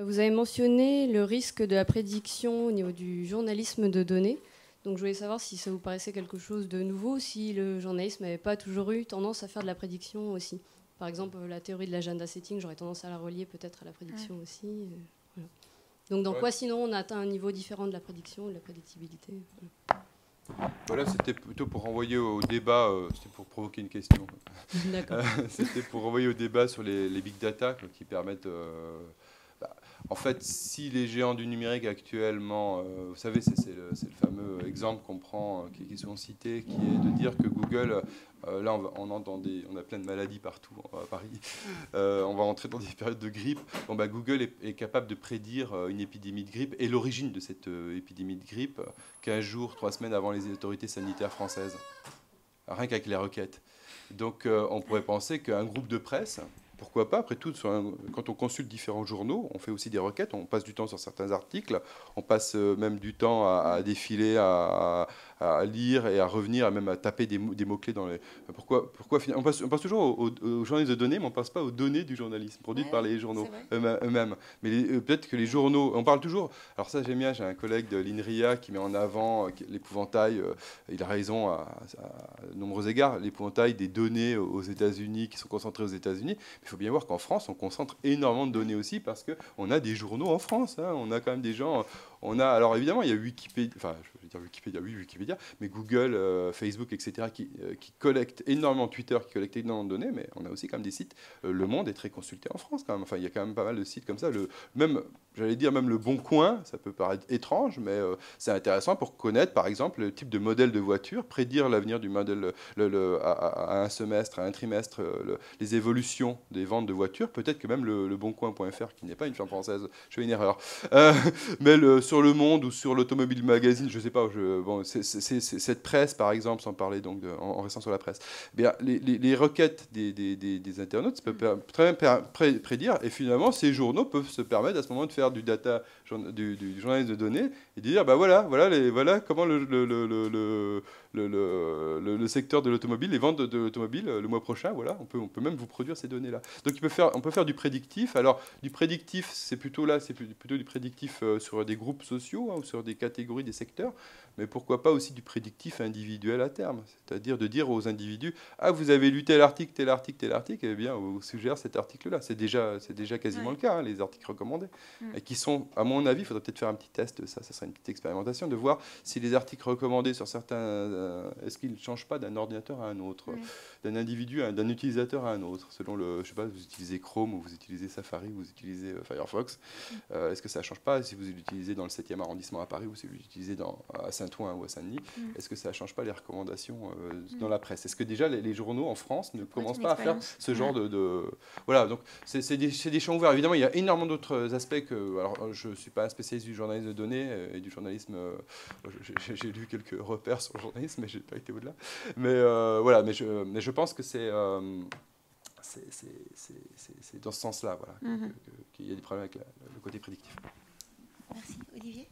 Vous avez mentionné le risque de la prédiction au niveau du journalisme de données. Donc je voulais savoir si ça vous paraissait quelque chose de nouveau, si le journalisme n'avait pas toujours eu tendance à faire de la prédiction aussi. Par exemple, la théorie de l'agenda setting, j'aurais tendance à la relier peut-être à la prédiction aussi. Voilà. Donc dans quoi sinon on atteint un niveau différent de la prédiction, de la prédictibilité. Voilà, c'était plutôt pour renvoyer au débat, c'était pour provoquer une question. D'accord. C'était pour renvoyer au débat sur les big data qui permettent. Bah, en fait, si les géants du numérique actuellement, vous savez, c'est le fameux exemple qu'on prend, qui est souvent cité, qui est de dire que Google, là on entre on a plein de maladies partout à Paris, on va entrer dans des périodes de grippe. Bon, bah, Google est capable de prédire une épidémie de grippe et l'origine de cette épidémie de grippe 15 jours, 3 semaines avant les autorités sanitaires françaises, rien qu'avec les requêtes. Donc on pourrait penser qu'un groupe de presse, pourquoi pas, après tout, quand on consulte différents journaux, on fait aussi des requêtes, on passe du temps sur certains articles, on passe même du temps à défiler, à lire et à revenir, et même à taper des mots-clés dans les... Pourquoi on passe toujours aux journalistes de données, mais on ne passe pas aux données du journalisme, produites par les journaux eux-mêmes. Mais peut-être que les journaux... On parle toujours... Alors ça, j'aime bien, j'ai un collègue de l'INRIA qui met en avant l'épouvantail, il a raison à nombreux égards, l'épouvantail des données aux États-Unis, qui sont concentrées aux États-Unis. Il faut bien voir qu'en France, on concentre énormément de données aussi parce qu'on a des journaux en France. Hein. On a quand même des gens. Alors évidemment, il y a Wikipédia, enfin, je veux dire Wikipédia, oui, Wikipédia, mais Google, Facebook, etc., qui collectent énormément, Twitter, qui collectent énormément de données, mais on a aussi quand même des sites. Le Monde est très consulté en France quand même. Enfin, il y a quand même pas mal de sites comme ça. J'allais dire même le Bon Coin, ça peut paraître étrange, mais c'est intéressant pour connaître, par exemple, le type de modèle de voiture, prédire l'avenir du modèle à un semestre, à un trimestre, les évolutions des ventes de voitures. Peut-être que même le boncoin.fr, qui n'est pas une firme française, je fais une erreur, mais sur Le Monde ou sur l'Automobile Magazine, je ne sais pas, cette presse, par exemple, sans parler donc en restant sur la presse, eh bien, les requêtes des internautes, ça peut très bien prédire, et finalement, ces journaux peuvent se permettre à ce moment de faire du journalisme de données et de dire, bah voilà comment le secteur de l'automobile, les ventes de l'automobile le mois prochain, voilà, on peut même vous produire ces données-là. Donc on peut faire du prédictif. Alors du prédictif, c'est plutôt du prédictif sur des groupes sociaux, hein, ou sur des catégories, des secteurs, mais pourquoi pas aussi du prédictif individuel à terme, c'est-à-dire de dire aux individus, ah vous avez lu tel article, tel article, tel article, eh bien on vous suggère cet article-là. C'est déjà quasiment le cas, hein, les articles recommandés, et qui sont, à mon avis, il faudrait peut-être faire un petit test, ça serait une petite expérimentation, de voir si les articles recommandés sur certains est-ce qu'ils ne changent pas d'un ordinateur à un autre, d'un individu, d'un utilisateur à un autre, selon je sais pas, vous utilisez Chrome ou vous utilisez Safari, ou vous utilisez Firefox, est-ce que ça ne change pas si vous l'utilisez dans le 7e arrondissement à Paris ou si vous l'utilisez à Saint-Ouen ou à Saint-Denis, est-ce que ça ne change pas les recommandations dans la presse? Est-ce que déjà les journaux en France ne commencent pas à faire ce genre de... Voilà, donc c'est des champs ouverts. Évidemment, il y a énormément d'autres aspects que... Alors, je ne suis pas un spécialiste du journalisme de données et du journalisme... j'ai lu quelques repères sur le journalisme, mais je n'ai pas été au-delà. Mais voilà, mais je pense que c'est dans ce sens-là, voilà, qu'il y a des problèmes avec le côté prédictif. Merci. Olivier?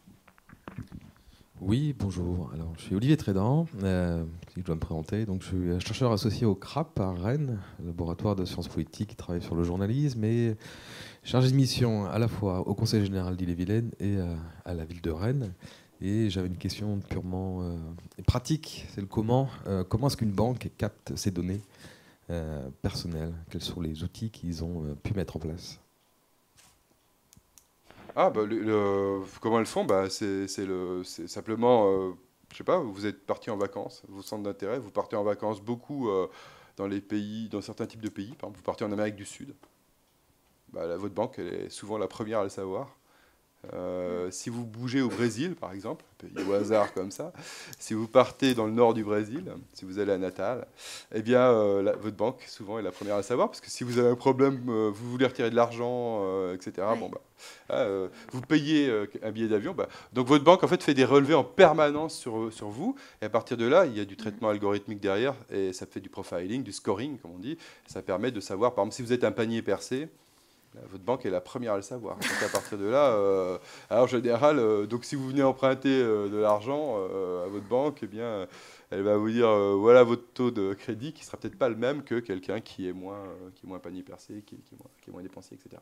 Oui, bonjour. Alors, je suis Olivier Trédan, si je dois me présenter. Donc, je suis chercheur associé au CRAP à Rennes, laboratoire de sciences politiques qui travaille sur le journalisme, et chargé de mission à la fois au Conseil général d'Ille-et-Vilaine et à la ville de Rennes. Et j'avais une question purement pratique, c'est le comment. Comment est-ce qu'une banque capte ces données personnelles? Quels sont les outils qu'ils ont pu mettre en place? Ah, bah, comment elles font, bah, c'est simplement, je sais pas, vous êtes parti en vacances, vos centres d'intérêt, vous partez en vacances beaucoup dans les pays, dans certains types de pays, par exemple, vous partez en Amérique du Sud, bah, votre banque, elle est souvent la première à le savoir. Si vous bougez au Brésil, par exemple, un pays au hasard comme ça, si vous partez dans le nord du Brésil, si vous allez à Natal, eh bien, votre banque, souvent, est la première à le savoir, parce que si vous avez un problème, vous voulez retirer de l'argent, etc., bon, bah, vous payez un billet d'avion, bah, donc votre banque, en fait, fait des relevés en permanence sur vous, et à partir de là, il y a du traitement algorithmique derrière, et ça fait du profiling, du scoring, comme on dit, ça permet de savoir, par exemple, si vous êtes un panier percé, votre banque est la première à le savoir. Donc à partir de là, alors en général, donc si vous venez emprunter de l'argent à votre banque, eh bien, elle va vous dire voilà votre taux de crédit qui sera peut-être pas le même que quelqu'un qui est moins panier percé, qui est moins dépensier, etc.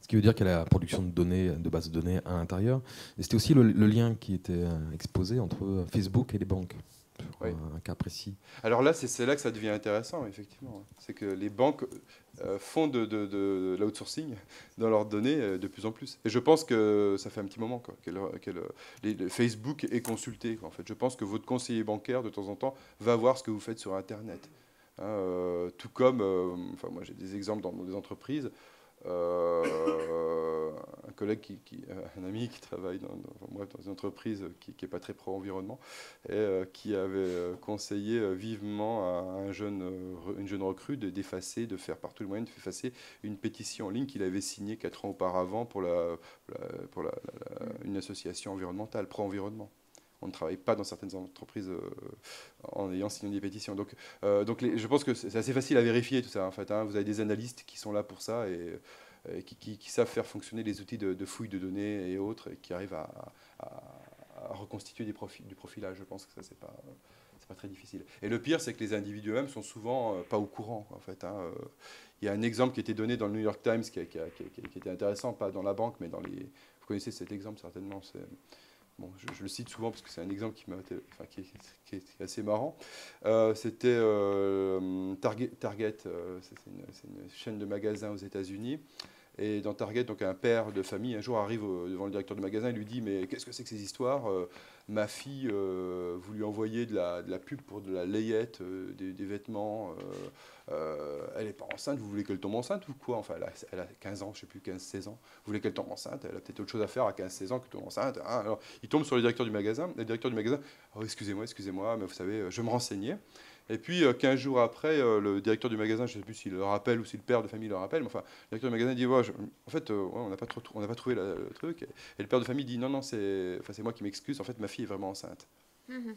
Ce qui veut dire qu'il y a la production de données, de bases de données à l'intérieur. Et c'était aussi le lien qui était exposé entre Facebook et les banques, sur un cas précis. Alors là, c'est là que ça devient intéressant, effectivement. C'est que les banques font de l'outsourcing dans leurs données de plus en plus. Et je pense que ça fait un petit moment Facebook est consulté. En fait. Je pense que votre conseiller bancaire, de temps en temps, va voir ce que vous faites sur Internet. Hein, tout comme, enfin, moi j'ai des exemples dans des entreprises. Un collègue, un ami qui travaille dans une entreprise qui n'est pas très pro-environnement et qui avait conseillé vivement à une jeune recrue d'effacer, de faire par tous les moyens d'effacer une pétition en ligne qu'il avait signée 4 ans auparavant pour une association environnementale, pro-environnement. On ne travaille pas dans certaines entreprises en ayant signé des pétitions. Donc je pense que c'est assez facile à vérifier tout ça. En fait, hein. Vous avez des analystes qui sont là pour ça et qui savent faire fonctionner les outils de fouille de données et autres et qui arrivent à reconstituer du profilage. Je pense que ça, c'est pas très difficile. Et le pire, c'est que les individus eux-mêmes sont souvent pas au courant. En fait, hein. Il y a un exemple qui a été donné dans le New York Times qui était intéressant, pas dans la banque, mais dans les... Vous connaissez cet exemple certainement, bon, je le cite souvent parce que c'est un exemple qui est assez marrant. C'était Target, c'est une chaîne de magasins aux États-Unis. Et dans Target, donc un père de famille, un jour arrive devant le directeur du magasin et lui dit « Mais qu'est-ce que c'est que ces histoires ? Ma fille, vous lui envoyez de la pub pour de la layette, des vêtements. Elle n'est pas enceinte, vous voulez qu'elle tombe enceinte ou quoi ? Enfin, elle a 15 ans, je ne sais plus, 15-16 ans. Vous voulez qu'elle tombe enceinte ? Elle a peut-être autre chose à faire à 15-16 ans que tombe enceinte. Hein. Alors, il tombe sur le directeur du magasin. Le directeur du magasin « Oh, excusez-moi, mais vous savez, je me renseignais. » Et puis, 15 jours après, le directeur du magasin, je ne sais plus s'il le rappelle ou si le père de famille le rappelle, mais enfin, le directeur du magasin dit en fait, on n'a pas trouvé le truc. Et le père de famille dit non, c'est moi qui m'excuse, en fait, ma fille est vraiment enceinte. Mm-hmm.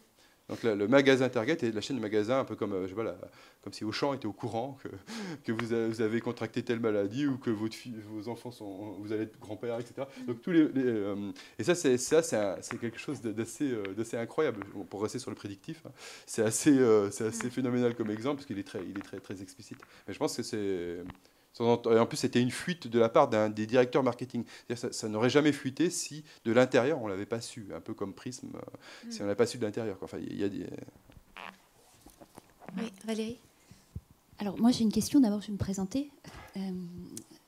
Donc le magasin Target est la chaîne de magasins, un peu comme, je sais pas, comme si Auchan était au courant que vous avez contracté telle maladie ou que vos enfants vous allez être grand-père, etc. Donc et ça c'est quelque chose d'assez incroyable. Pour rester sur le prédictif, hein. C'est assez phénoménal comme exemple parce qu'il est très explicite. Mais je pense que c'est... En plus, c'était une fuite de la part des directeurs marketing. Ça n'aurait jamais fuité si, de l'intérieur, on ne l'avait pas su. Un peu comme Prism, si on ne l'avait pas su de l'intérieur. Enfin, il y a des... Oui, Valérie ? Alors, moi, j'ai une question. D'abord, je vais me présenter.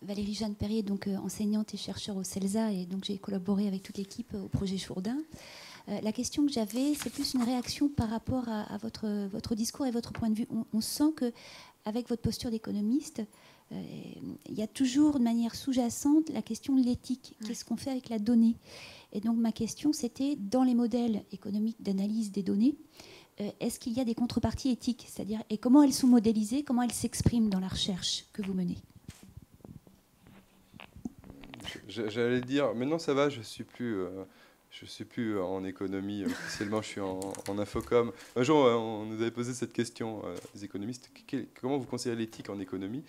Valérie Jeanne Perrier, donc enseignante et chercheur au CELSA, et donc j'ai collaboré avec toute l'équipe au projet Jourdain. La question que j'avais, c'est plus une réaction par rapport à votre discours et votre point de vue. On sent qu'avec votre posture d'économiste, il y a toujours de manière sous-jacente la question de l'éthique. Qu'est-ce qu'on fait avec la donnée ? Et donc ma question, c'était, dans les modèles économiques d'analyse des données, est-ce qu'il y a des contreparties éthiques ? C'est-à-dire, et comment elles sont modélisées, comment elles s'expriment dans la recherche que vous menez ? J'allais dire, maintenant ça va, je suis plus en économie officiellement, je suis en infocom. Un jour, on nous avait posé cette question, des économistes, comment vous considérez l'éthique en économie ?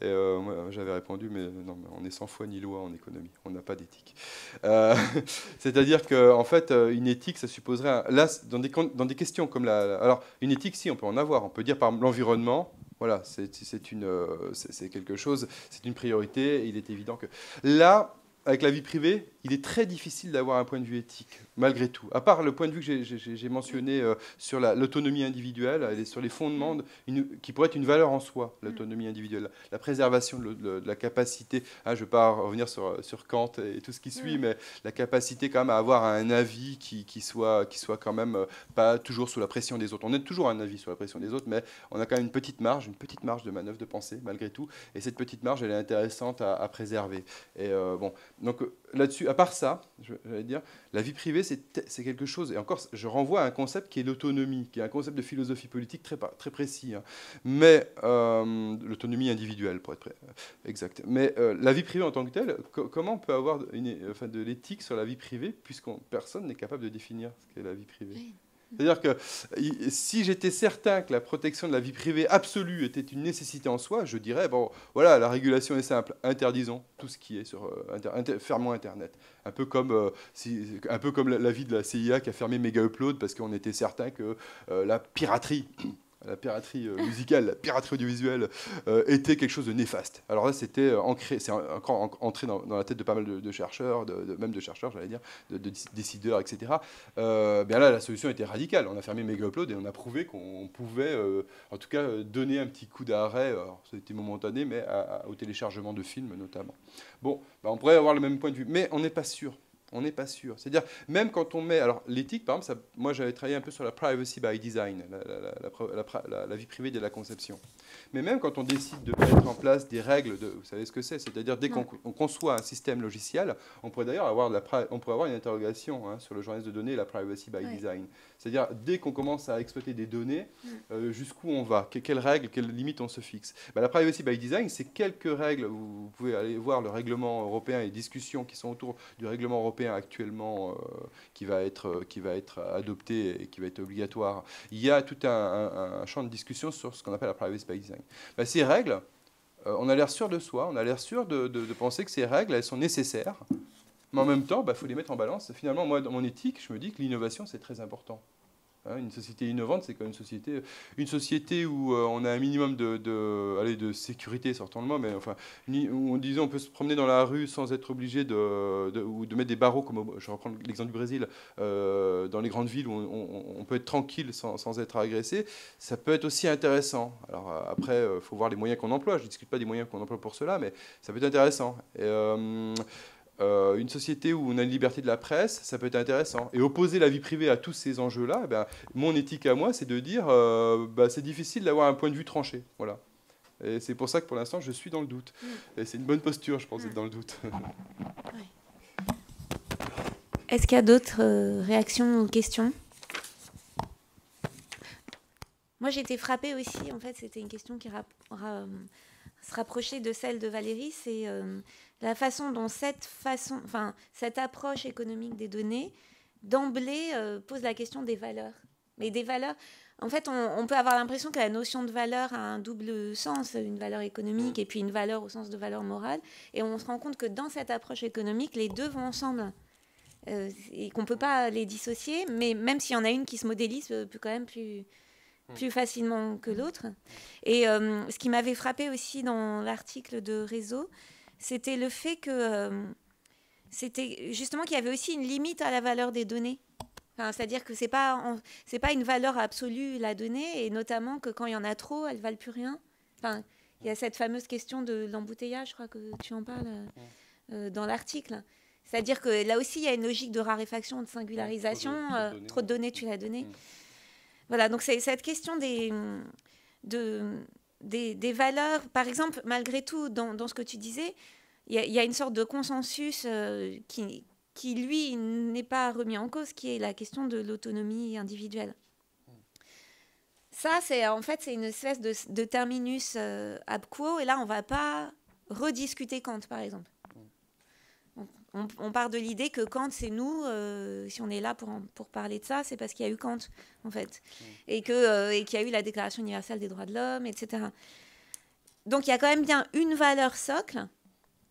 Et moi, j'avais répondu, mais non, on est sans foi ni loi en économie, on n'a pas d'éthique. C'est-à-dire qu'en fait, une éthique, ça supposerait... Là, dans des questions comme alors, une éthique, si, on peut en avoir. On peut dire, par exemple, l'environnement, voilà, c'est quelque chose, c'est une priorité, et il est évident que... Là, avec la vie privée, il est très difficile d'avoir un point de vue éthique, malgré tout. À part le point de vue que j'ai mentionné sur l'autonomie individuelle, et sur les fondements qui pourraient être une valeur en soi, l'autonomie individuelle, la préservation de la capacité, hein, je ne vais pas revenir sur Kant et tout ce qui suit, mais la capacité quand même à avoir un avis qui soit quand même pas toujours sous la pression des autres. On a toujours un avis sous la pression des autres, mais on a quand même une petite marge de manœuvre de pensée, malgré tout, et cette petite marge, elle est intéressante à préserver. Et bon... Donc là-dessus, à part ça, j'allais dire, la vie privée, c'est quelque chose, et encore, je renvoie à un concept qui est l'autonomie, qui est un concept de philosophie politique très précis, hein. Mais l'autonomie individuelle, pour être exact. Mais la vie privée en tant que telle, comment on peut avoir de l'éthique sur la vie privée, puisque personne n'est capable de définir ce qu'est la vie privée ? Oui. C'est-à-dire que si j'étais certain que la protection de la vie privée absolue était une nécessité en soi, je dirais, bon, voilà, la régulation est simple, interdisons tout ce qui est sur... fermons Internet. Un peu comme l'avis de la CIA qui a fermé Mega Upload parce qu'on était certain que la piraterie la piraterie musicale, la piraterie audiovisuelle était quelque chose de néfaste. Alors là, c'était ancré, c'est encore entré dans la tête de pas mal de chercheurs, même de chercheurs, j'allais dire, de décideurs, etc. Bien là, la solution était radicale. On a fermé Megaupload et on a prouvé qu'on pouvait, en tout cas, donner un petit coup d'arrêt, c'était momentané, mais au téléchargement de films notamment. Bon, on pourrait avoir le même point de vue, mais on n'est pas sûr. On n'est pas sûr. C'est-à-dire, même quand on met... Alors, l'éthique, par exemple, moi, j'avais travaillé un peu sur la privacy by design, la vie privée dès la conception. Mais même quand on décide de mettre en place des règles, vous savez ce que c'est, c'est-à-dire dès qu'on conçoit un système logiciel, on pourrait d'ailleurs avoir, une interrogation sur le journalisme de données et la privacy by design. C'est-à-dire, dès qu'on commence à exploiter des données, jusqu'où on va, quelles règles, quelles limites on se fixe. La privacy by design, c'est quelques règles. Vous pouvez aller voir le règlement européen et les discussions qui sont autour du règlement européen actuellement qui va être adopté et qui va être obligatoire. Il y a tout un champ de discussion sur ce qu'on appelle la privacy by design. Ces règles, on a l'air sûr de soi, on a l'air sûr de penser que ces règles, elles sont nécessaires, mais en même temps, faut les mettre en balance. Finalement, moi, dans mon éthique, je me dis que l'innovation, c'est très important. Une société innovante, c'est comme une société où on a un minimum de sécurité, sortant le mot, mais enfin, où on peut se promener dans la rue sans être obligé ou de mettre des barreaux, comme je reprends l'exemple du Brésil, dans les grandes villes où on peut être tranquille sans être agressé, ça peut être aussi intéressant. Alors après, il faut voir les moyens qu'on emploie. Je ne discute pas des moyens qu'on emploie pour cela, mais ça peut être intéressant. Une société où on a une liberté de la presse, ça peut être intéressant. Et opposer la vie privée à tous ces enjeux-là, mon éthique à moi, c'est de dire c'est difficile d'avoir un point de vue tranché. Voilà. Et c'est pour ça que pour l'instant, je suis dans le doute. Et c'est une bonne posture, je pense, d'être dans le doute. Est-ce qu'il y a d'autres réactions ou questions ? Moi, j'ai été frappée aussi. En fait, c'était une question qui se rapprochait de celle de Valérie. C'est la façon dont cette approche économique des données, d'emblée, pose la question des valeurs. Mais des valeurs... En fait, on peut avoir l'impression que la notion de valeur a un double sens, une valeur économique et puis une valeur au sens de valeur morale. Et on se rend compte que dans cette approche économique, les deux vont ensemble. Et qu'on ne peut pas les dissocier, mais même s'il y en a une qui se modélise quand même plus facilement que l'autre. Et ce qui m'avait frappé aussi dans l'article de Réseau, c'était le fait que c'était justement qu'il y avait aussi une limite à la valeur des données. Enfin, c'est-à-dire que c'est pas une valeur absolue, la donnée, et notamment que quand il y en a trop, elles ne valent plus rien. Enfin, il y a cette fameuse question de l'embouteillage, je crois que tu en parles dans l'article. C'est-à-dire que là aussi, il y a une logique de raréfaction, de singularisation. Trop de données, tu l'as donné. Voilà, donc c'est cette question des valeurs. Par exemple, malgré tout, dans ce que tu disais, il y a une sorte de consensus qui, lui, n'est pas remis en cause, qui est la question de l'autonomie individuelle. Ça, c'est une espèce de terminus ab quo, et là, on ne va pas rediscuter Kant, par exemple. On part de l'idée que Kant, c'est nous. Si on est là pour parler de ça, c'est parce qu'il y a eu Kant, en fait. Et qu'il y a eu la Déclaration universelle des droits de l'homme, etc. Donc, il y a quand même bien une valeur socle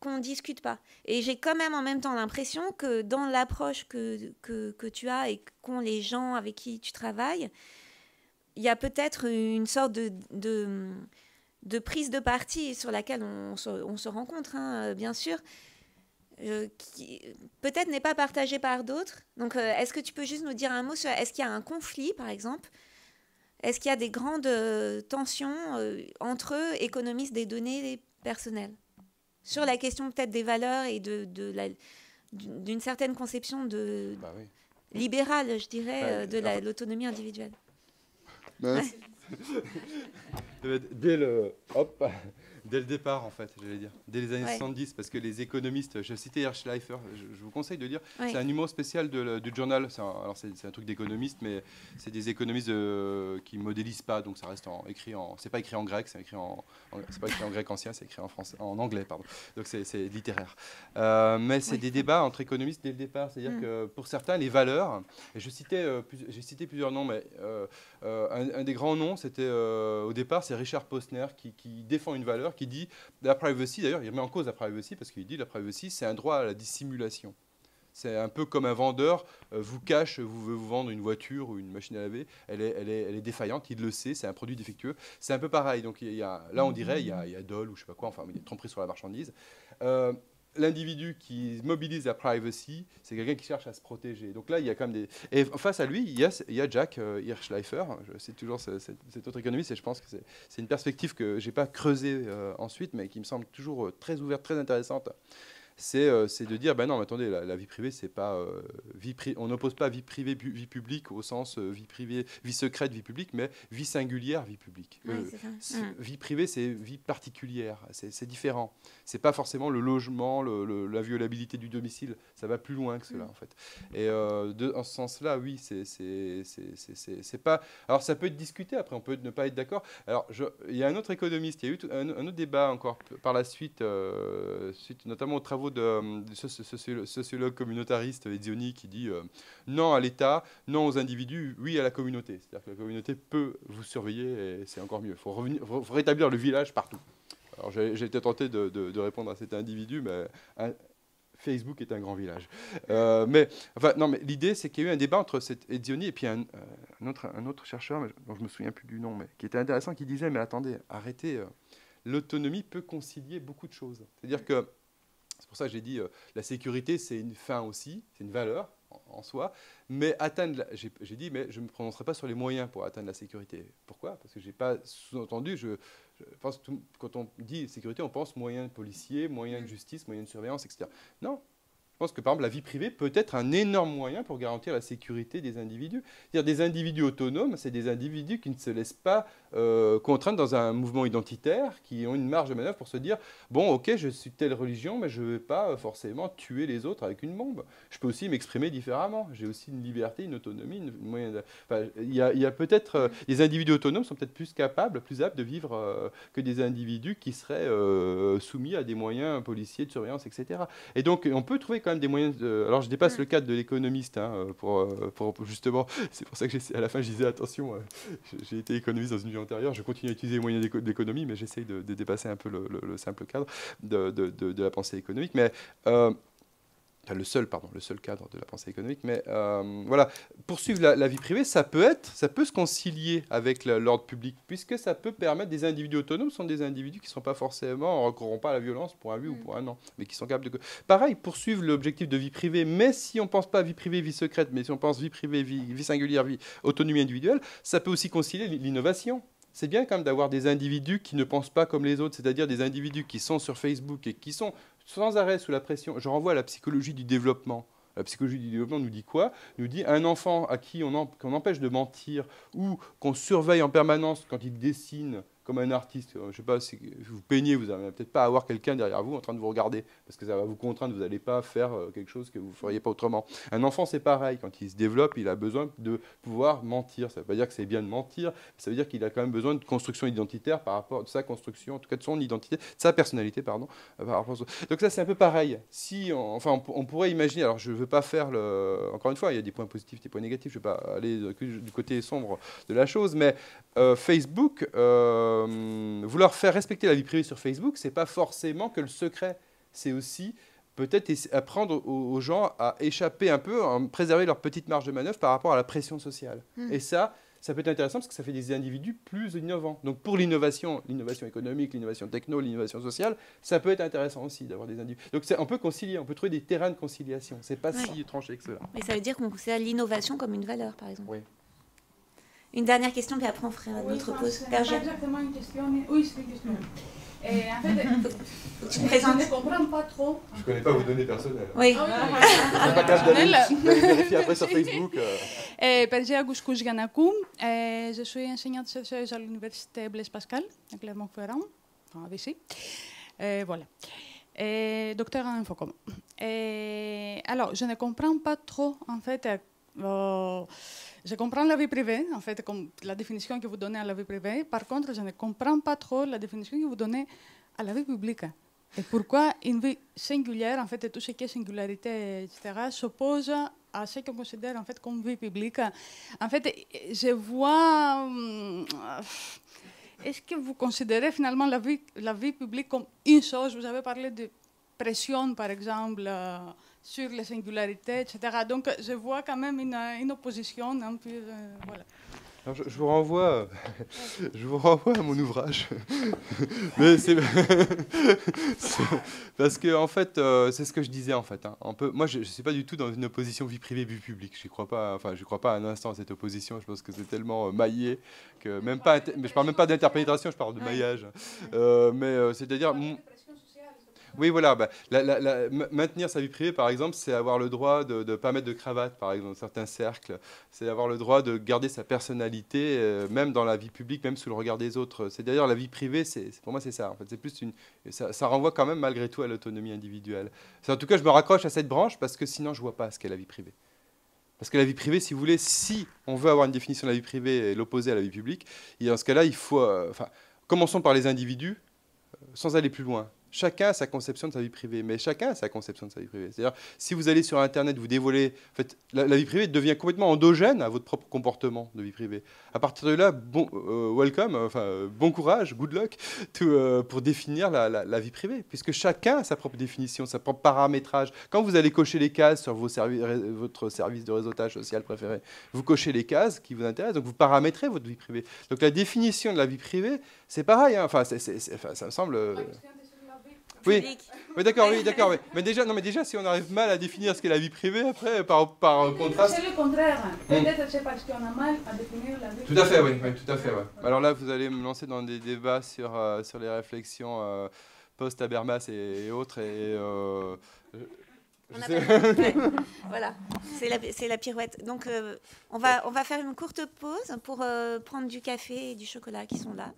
qu'on ne discute pas. Et j'ai quand même en même temps l'impression que dans l'approche que tu as et qu'ont les gens avec qui tu travailles, il y a peut-être une sorte de prise de parti sur laquelle on se rencontre, bien sûr, qui peut-être n'est pas partagé par d'autres. Donc, est-ce que tu peux juste nous dire un mot sur... Est-ce qu'il y a un conflit, par exemple ? Est-ce qu'il y a des grandes tensions entre économistes des données personnelles sur la question peut-être des valeurs et d'une certaine conception libérale, je dirais, de l'autonomie individuelle. Dès le départ, en fait, j'allais dire. Dès les années 70, parce que les économistes, je citais Hirschleifer, je vous conseille de lire, c'est un numéro spécial du journal. C'est un truc d'économiste, mais c'est des économistes qui ne modélisent pas, donc ça reste c'est pas écrit en grec, c'est pas écrit en grec ancien, c'est écrit en anglais, pardon. Donc c'est littéraire. Mais c'est des débats entre économistes dès le départ. C'est-à-dire que pour certains, les valeurs, et j'ai cité plusieurs noms, mais un des grands noms, c'était au départ, c'est Richard Posner qui défend une valeur, qui dit la privacy, d'ailleurs il remet en cause la privacy parce qu'il dit la privacy c'est un droit à la dissimulation. C'est un peu comme un vendeur vous cache, veut vous vendre une voiture ou une machine à laver, elle est défaillante, il le sait, c'est un produit défectueux. C'est un peu pareil. Donc là, on dirait, il y a Dole ou je sais pas quoi, enfin, il y a tromperie sur la marchandise. L'individu qui mobilise la privacy, c'est quelqu'un qui cherche à se protéger. Donc là, il y a quand même des... Et face à lui, il y a Jack Hirschleifer, c'est toujours cet autre économiste, et je pense que c'est une perspective que je n'ai pas creusée ensuite, mais qui me semble toujours très ouverte, très intéressante. C'est de dire, ben non, mais attendez, la vie privée, c'est pas on n'oppose pas vie privée, vie publique au sens vie privée, vie secrète, vie publique, mais vie singulière, vie publique. Vie privée, c'est vie particulière, c'est différent. C'est pas forcément le logement, la violabilité du domicile, ça va plus loin que cela en fait. Et en ce sens-là, oui, c'est pas. Alors ça peut être discuté. Après, on peut ne pas être d'accord. Alors il y a un autre économiste, il y a eu un autre débat encore par la suite, suite notamment aux travaux de sociologue communautariste Ezioni qui dit non à l'État, non aux individus, oui à la communauté. C'est-à-dire que la communauté peut vous surveiller et c'est encore mieux. Il faut rétablir le village partout. Alors j'ai été tenté de répondre à cet individu, mais Facebook est un grand village. Mais l'idée, c'est qu'il y a eu un débat entre cet Ezioni et puis un autre chercheur, dont je ne me souviens plus du nom, mais qui était intéressant, qui disait, mais attendez, arrêtez, l'autonomie peut concilier beaucoup de choses. C'est-à-dire que c'est pour ça que j'ai dit la sécurité, c'est une fin aussi, c'est une valeur en soi. Mais j'ai dit, mais je ne me prononcerai pas sur les moyens pour atteindre la sécurité. Pourquoi? Parce que je n'ai pas sous-entendu, je pense que quand on dit sécurité, on pense moyens policiers, moyens de justice, moyens de surveillance, etc. Non. Je pense que, par exemple, la vie privée peut être un énorme moyen pour garantir la sécurité des individus. C'est-à-dire des individus autonomes, c'est des individus qui ne se laissent pas contraindre dans un mouvement identitaire, qui ont une marge de manœuvre pour se dire « Bon, ok, je suis de telle religion, mais je ne vais pas forcément tuer les autres avec une bombe. Je peux aussi m'exprimer différemment. J'ai aussi une liberté, une autonomie, une moyen de... » Enfin, il y a peut-être... les individus autonomes sont peut-être plus capables, plus aptes de vivre que des individus qui seraient soumis à des moyens policiers, de surveillance, etc. Et donc, on peut trouver quand même des moyens de... Alors je dépasse le cadre de l'économiste pour justement, c'est pour ça que à la fin je disais attention, j'ai été économiste dans une vie antérieure, je continue à utiliser les moyens d'économie, mais j'essaye de dépasser un peu le simple cadre de la pensée économique, mais le seul cadre de la pensée économique, mais voilà, poursuivre la vie privée, ça peut se concilier avec l'ordre public, puisque ça peut permettre, des individus autonomes sont des individus qui ne sont pas forcément, recourront pas à la violence pour un oui ou pour un non, mais qui sont capables de... Pareil, poursuivre l'objectif de vie privée, mais si on ne pense pas vie privée, vie secrète, mais si on pense vie privée, vie singulière, vie autonomie individuelle, ça peut aussi concilier l'innovation. C'est bien quand même d'avoir des individus qui ne pensent pas comme les autres, c'est-à-dire des individus qui sont sur Facebook et qui sont sans arrêt sous la pression. Je renvoie à la psychologie du développement. La psychologie du développement nous dit quoi? Nous dit un enfant à qui qu'on empêche de mentir ou qu'on surveille en permanence quand il dessine comme un artiste. Je ne sais pas, si vous peignez, vous n'allez peut-être pas avoir quelqu'un derrière vous en train de vous regarder parce que ça va vous contraindre, vous n'allez pas faire quelque chose que vous ne feriez pas autrement. Un enfant, c'est pareil. Quand il se développe, il a besoin de pouvoir mentir. Ça ne veut pas dire que c'est bien de mentir, ça veut dire qu'il a quand même besoin de construction identitaire par rapport à sa construction, en tout cas de son identité, de sa personnalité, pardon. Donc ça, c'est un peu pareil. On pourrait imaginer, alors je ne veux pas faire encore une fois, il y a des points positifs, des points négatifs, je ne vais pas aller du côté sombre de la chose, mais Facebook, vouloir faire respecter la vie privée sur Facebook, c'est pas forcément que le secret, c'est aussi peut-être apprendre aux gens à échapper un peu, à préserver leur petite marge de manœuvre par rapport à la pression sociale. Et ça peut être intéressant parce que ça fait des individus plus innovants. Donc pour l'innovation économique, l'innovation techno, l'innovation sociale, ça peut être intéressant aussi d'avoir des individus. Donc on peut concilier, on peut trouver des terrains de conciliation. C'est pas si tranché que cela. Mais ça veut dire qu'on considère l'innovation comme une valeur, par exemple. Oui. Une dernière question, puis après on fera notre pause. C'est pas exactement une question, mais oui, c'est une question. Et en fait, tu me présentes. Je ne comprends pas trop. Je ne connais pas vos données personnelles. Oui. Je vais vérifier après sur Facebook. Persia Gouscous Yanakou, je suis enseignante-chercheuse à l'université Blaise Pascal, à Clermont-Ferrand, à Vichy. Voilà. Docteur en info commun. Alors, je ne comprends pas trop, en fait. Je comprends la vie privée, en fait, comme la définition que vous donnez à la vie privée. Par contre, je ne comprends pas trop la définition que vous donnez à la vie publique. Et pourquoi une vie singulière, en fait, et tout ce qui est singularité, etc., s'oppose à ce qu'on considère, en fait, comme vie publique. En fait, je vois... Est-ce que vous considérez finalement la vie publique comme une chose? Vous avez parlé de pression, par exemple, sur les singularités, etc. Donc, je vois quand même une opposition un peu... voilà. Alors, je vous renvoie, je vous renvoie à mon ouvrage. Mais c'est parce que en fait, c'est ce que je disais en fait. Hein. Moi, je suis pas du tout dans une opposition vie privée vie publique. Je crois pas. Enfin, je crois pas un instant à cette opposition. Je pense que c'est tellement maillé que même pas. Mais je parle même pas d'interpénétration. Je parle de maillage. C'est-à-dire. Oui, voilà. Bah, maintenir sa vie privée, par exemple, c'est avoir le droit de ne pas mettre de cravate, par exemple, dans certains cercles. C'est avoir le droit de garder sa personnalité, même dans la vie publique, même sous le regard des autres. C'est d'ailleurs la vie privée, pour moi, c'est ça. En fait, c'est plus ça renvoie quand même malgré tout à l'autonomie individuelle. En tout cas, je me raccroche à cette branche parce que sinon, je vois pas ce qu'est la vie privée. Parce que la vie privée, si vous voulez, si on veut avoir une définition de la vie privée et l'opposer à la vie publique, et dans ce cas-là, il faut... commençons par les individus, sans aller plus loin. Chacun a sa conception de sa vie privée, mais chacun a sa conception de sa vie privée. C'est-à-dire, si vous allez sur Internet, vous dévoilez... En fait, la vie privée devient complètement endogène à votre propre comportement de vie privée. À partir de là, welcome, bon courage, good luck, pour définir la vie privée, puisque chacun a sa propre définition, sa propre paramétrage. Quand vous allez cocher les cases sur votre service de réseautage social préféré, vous cochez les cases qui vous intéressent, donc vous paramétrez votre vie privée. Donc la définition de la vie privée, c'est pareil. Hein. Ça me semble... Oui, d'accord. Oui. Mais déjà, si on arrive mal à définir ce qu'est la vie privée, après, par contraste... C'est le contraire. Peut-être c'est parce qu'on a mal à définir la vie privée. Tout à fait, oui. Tout à fait, ouais. Alors là, vous allez me lancer dans des débats sur les réflexions post-Habermas et autres. Voilà, c'est la pirouette. Donc, on va faire une courte pause pour prendre du café et du chocolat qui sont là.